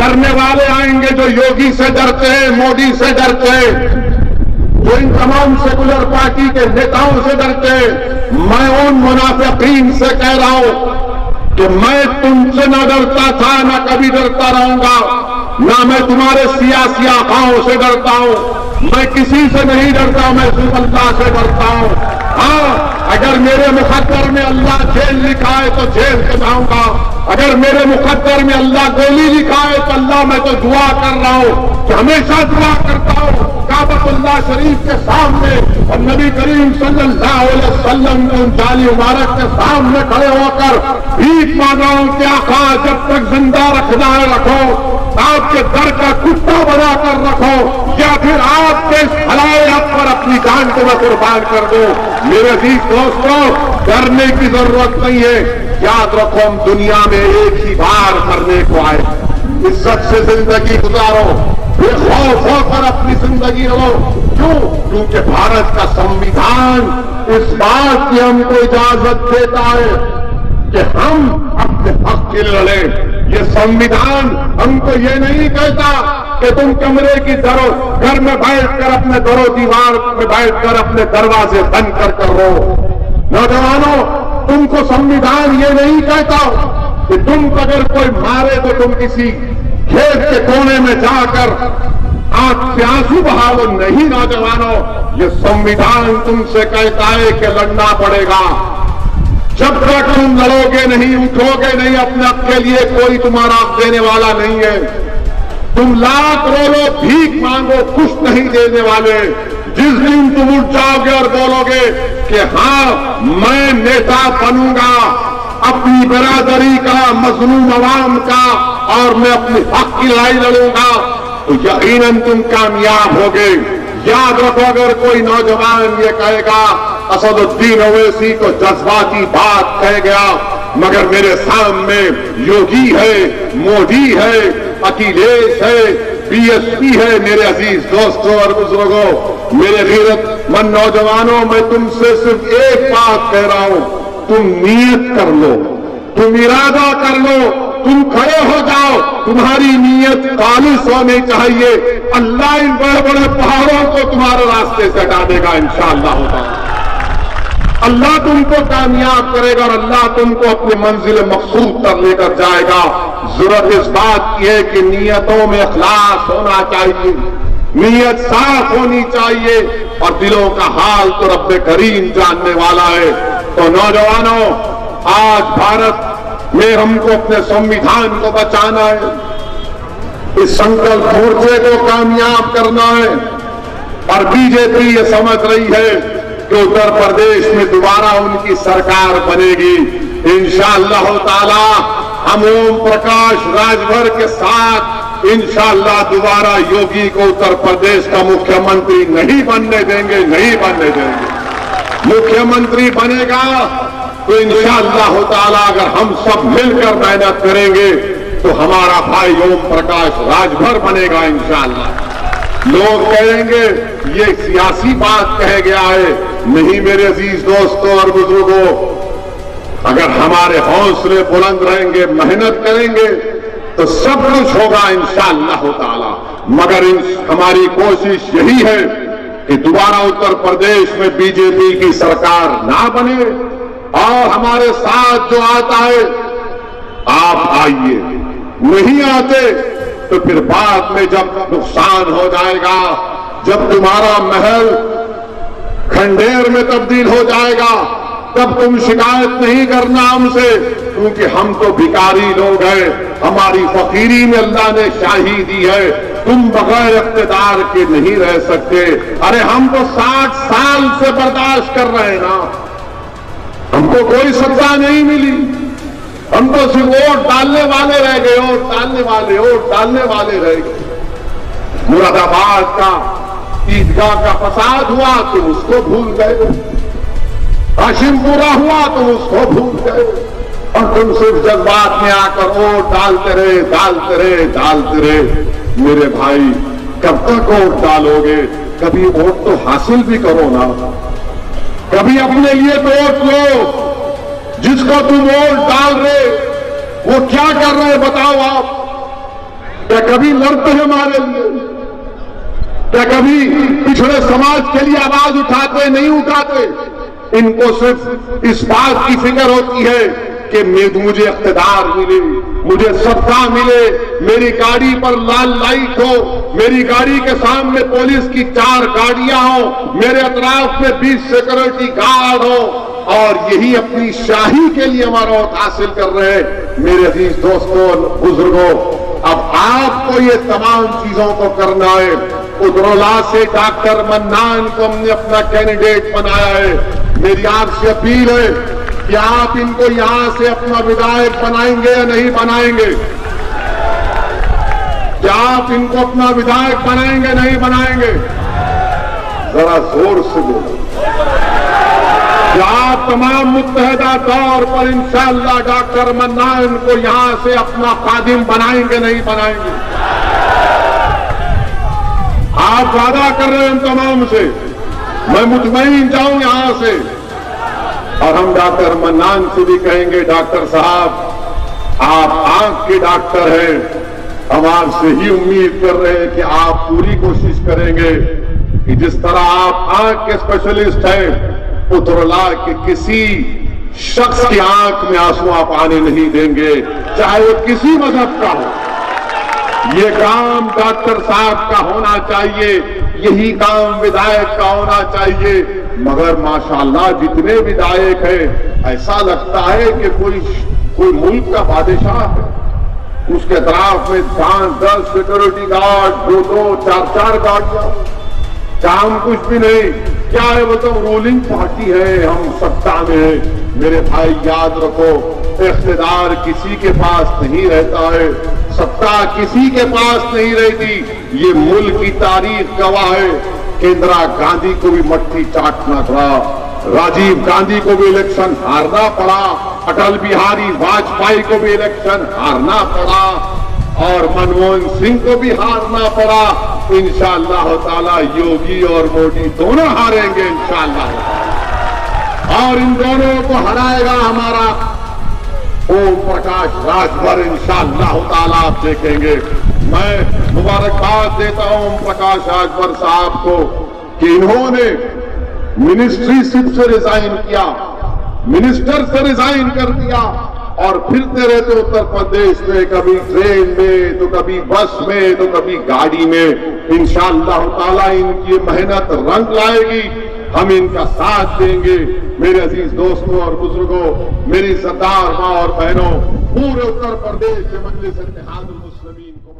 डरने वाले आएंगे जो योगी से डरते हैं, मोदी से डरते हैं, जो इन तमाम सेकुलर पार्टी के नेताओं से डरते हैं। मैं उन मुनाफिकीन से कह रहा हूं कि मैं तुमसे न डरता था, न कभी डरता रहूंगा, ना मैं तुम्हारे सियासी आकाओं से डरता हूं। मैं किसी से नहीं डरता, मैं सिर्फ अल्लाह से डरता हूं। हाँ, अगर मेरे मुकद्दर में अल्लाह जेल लिखा है तो जेल के जाऊंगा, अगर मेरे मुकद्दर में अल्लाह गोली लिखा है तो अल्लाह, मैं तो दुआ कर रहा हूं कि हमेशा दुआ करता हूं काबतुल्लाह शरीफ के सामने और नबी करीम सल्लल्लाहु अलैहि वसल्लम के उन जाली मुबारक के सामने खड़े होकर भीख मांग रहा हूं कि आका जब तक जिंदा रखना है रखो, आपके दर का कुत्ता बनाकर रखो, या फिर आपके इस भलाई हक पर अपनी जान को मैं कुर्बान कर दूं। मेरे अजीज दोस्तों, डरने की जरूरत नहीं है। याद रखो, हम दुनिया में एक ही बार मरने को आए। इज्जत से जिंदगी गुजारो, बेखौफ होकर अपनी जिंदगी लो। क्यों? क्योंकि भारत का संविधान इस बात की हमको इजाजत देता है कि हम अपने हक के लिए लड़े। ये संविधान हमको ये नहीं कहता कि तुम कमरे की घर में बैठकर अपने दरो दीवार में बैठकर अपने दरवाजे बंद कर रहो। नौजवानों, तुमको संविधान ये नहीं कहता कि तुम अगर कोई मारे तो तुम किसी खेत के कोने में जाकर आंख से आंसू बहाओ। नहीं नौजवानों, ये संविधान तुमसे कहता है कि लड़ना पड़ेगा। जब तक तुम लड़ोगे नहीं, उठोगे नहीं, अपने हक के लिए कोई तुम्हारा हक देने वाला नहीं है। तुम लाख रोलो, भीख मांगो, कुछ नहीं देने वाले। जिस दिन तुम उठ जाओगे और बोलोगे कि हाँ मैं नेता बनूंगा अपनी बरादरी का, मजलूम अवाम का, और मैं अपने हक की लड़ाई लड़ूंगा, तो यकीनन तुम कामयाब होगे। याद रखो, अगर कोई नौजवान ये कहेगा असदुद्दीन ओवैसी तो जज्बाती बात कह गया, मगर मेरे सामने योगी है, मोदी है, अखिलेश है, बीएसपी है। मेरे अजीज दोस्तों और बुजुर्गों, मेरे गैरतमंद नौजवानों, मैं तुमसे सिर्फ एक बात कह रहा हूं, तुम नीयत कर लो, तुम इरादा कर लो, तुम खड़े हो जाओ। तुम्हारी नीयत खालिस होनी चाहिए। अल्लाह इन बड़े बड़े पहाड़ों को तुम्हारे रास्ते से हटा देगा इंशाअल्लाह ताला। अल्लाह तुमको कामयाब करेगा और अल्लाह तुमको अपनी मंजिल मकसूद तक लेकर जाएगा। जरूरत इस बात की है कि नीयतों में इखलास होना चाहिए, नीयत साफ होनी चाहिए, और दिलों का हाल तो रब्बे करीम जानने वाला है। तो नौजवानों, आज भारत में हमको अपने संविधान को बचाना है, इस संकल्प मोर्चे को कामयाब करना है। और बीजेपी ये समझ रही है कि उत्तर प्रदेश में दोबारा उनकी सरकार बनेगी इंशाअल्लाह ताला। हम ओम प्रकाश राजभर के साथ इंशाअल्लाह दोबारा योगी को उत्तर प्रदेश का मुख्यमंत्री नहीं बनने देंगे, नहीं बनने देंगे। मुख्यमंत्री बनेगा तो इंशाअल्लाह ताला अगर हम सब मिलकर मेहनत करेंगे तो हमारा भाई ओम प्रकाश राजभर बनेगा इंशाअल्लाह। लोग कहेंगे ये सियासी बात कह गया है। नहीं मेरे अजीज दोस्तों और बुजुर्गों, अगर हमारे हौसले बुलंद रहेंगे, मेहनत करेंगे तो सब कुछ होगा इंशाअल्लाह ताला। मगर हमारी कोशिश यही है कि दोबारा उत्तर प्रदेश में बीजेपी की सरकार ना बने, और हमारे साथ जो आता है आप आइए, नहीं आते तो फिर बाद में जब नुकसान हो जाएगा, जब तुम्हारा महल खंडेर में तब्दील हो जाएगा, तब तुम शिकायत नहीं करना हमसे, क्योंकि हम तो भिखारी लोग हैं, हमारी फकीरी में अल्लाह ने शाही दी है। तुम बगैर इख्तिदार के नहीं रह सकते। अरे हम तो 60 साल से बर्दाश्त कर रहे हैं ना, हमको कोई सजा नहीं मिली, हम तो सिर्फ वोट डालने वाले रह गए, वोट डालने वाले, वोट डालने वाले रह गए। मुरादाबाद का ईदगाह का फसाद हुआ तो उसको भूल गए, हाशिमपुरा हुआ तो उसको भूल गए, और तुम सिर्फ जज्बात में आकर वोट डालते रहे, डालते रहे, डालते रहे। मेरे भाई, कब तक वोट डालोगे? कभी वोट तो हासिल भी करो ना, कभी अपने लिए तो वोट लो। जिसको तुम वोट डाल रहे वो क्या कर रहे बताओ आप? क्या कभी लड़ते हैं हमारे लिए? क्या कभी पिछड़े समाज के लिए आवाज उठाते नहीं उठाते? इनको सिर्फ इस बात की फिक्र होती है कि मुझे इख्तिदार मिले, मुझे सत्ता मिले, मेरी गाड़ी पर लाल लाइट हो, मेरी गाड़ी के सामने पुलिस की 4 गाड़ियां हो, मेरे अतराफ में 20 सिक्योरिटी गार्ड हो, और यही अपनी शाही के लिए हमारा वोट हासिल कर रहे हैं। मेरे अजीज दोस्तों, बुजुर्गों, अब आपको ये तमाम चीजों को करना है। उधरोला से डॉक्टर मन्नान को हमने अपना कैंडिडेट बनाया है। मेरी आपसे अपील है कि आप इनको यहां से अपना विधायक बनाएंगे या नहीं बनाएंगे? क्या आप इनको अपना विधायक बनाएंगे नहीं बनाएंगे? जरा जोर से बोलो। क्या आप तमाम मुत्तहदा तौर पर इंशाअल्लाह डॉक्टर मन्नान को यहां से अपना खादिम बनाएंगे नहीं बनाएंगे? आप वादा कर रहे हैं हम तमाम से, मैं मुतमईन जाऊं यहां से, और हम डॉक्टर मन्नान से भी कहेंगे, डॉक्टर साहब आप आंख के डॉक्टर हैं, हम आपसे ही उम्मीद कर रहे हैं कि आप पूरी कोशिश करेंगे कि जिस तरह आप आंख के स्पेशलिस्ट हैं, उतरला के किसी शख्स की आंख में आंसू आप आने नहीं देंगे, चाहे वो किसी मजहब का हो। ये काम डॉक्टर साहब का होना चाहिए, यही काम विधायक का होना चाहिए। मगर माशाअल्लाह जितने विधायक हैं, ऐसा लगता है कि कोई मुल्क का बादशाह है, उसके अतराफ में 10 सिक्योरिटी गार्ड, 2-2, 4-4 गाड़ियां, काम कुछ भी नहीं। क्या है वो तो रूलिंग पार्टी है, हम सत्ता में हैं। मेरे भाई याद रखो, इख्तिदार किसी के पास नहीं रहता है, सत्ता किसी के पास नहीं रहती। ये मुल्क की तारीख गवाह है कि इंदिरा गांधी को भी मट्टी चाटना पड़ा, राजीव गांधी को भी इलेक्शन हारना पड़ा, अटल बिहारी वाजपेयी को भी इलेक्शन हारना पड़ा, और मनमोहन सिंह को भी हारना पड़ा। इंशाअल्लाह ताला योगी और मोदी दोनों हारेंगे इंशाअल्लाह, और इन दोनों को हराएगा हमारा ओम प्रकाश राजभर इंशाअल्लाह ताला। आप देखेंगे, मैं मुबारकबाद देता हूं ओम प्रकाश राजभर साहब को कि इन्होंने मिनिस्ट्रीशिप से रिजाइन किया, मिनिस्टर से रिजाइन कर दिया, और फिरते रहते उत्तर प्रदेश में, कभी ट्रेन में तो कभी बस में तो कभी गाड़ी में। इंशाअल्लाह ताला इनकी मेहनत रंग लाएगी, हम इनका साथ देंगे। मेरे अजीज दोस्तों और बुजुर्गों, मेरी सरदार मां और बहनों, पूरे उत्तर प्रदेश के मजलिस इत्तेहादुल मुस्लिमीन को